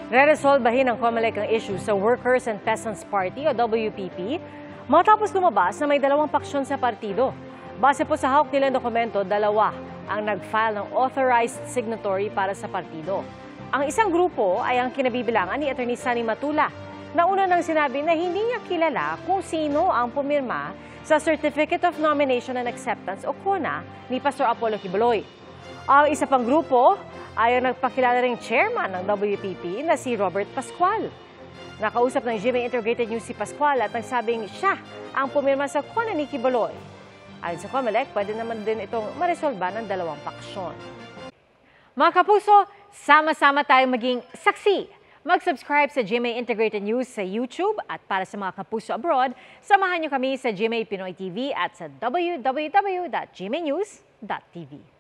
Re-resolbahin ng COMELEC ang issue sa Workers and Peasants Party o WPP matapos lumabas na may dalawang paksyon sa partido. Base po sa hawak nilang dokumento, dalawa ang nag-file ng authorized signatory para sa partido. Ang isang grupo ay ang kinabibilangan ni Atty. Sunny Matula na una nang sinabi na hindi niya kilala kung sino ang pumirma sa Certificate of Nomination and Acceptance o CONA ni Pastor Apollo Quiboloy. Ang isa pang grupo ay ang nagpakilala ring chairman ng WPP na si Robert Pascual. Nakausap ng GMA Integrated News si Pascual at nagsabing siya ang pumirma sa CONA ni Quiboloy. Ayon sa COMELEC, pwede naman din itong maresolba ng dalawang paksyon. Mga kapuso, sama-sama tayong maging saksi. Mag-subscribe sa GMA Integrated News sa YouTube at para sa mga kapuso abroad, samahan niyo kami sa GMA Pinoy TV at sa www.gmanews.tv.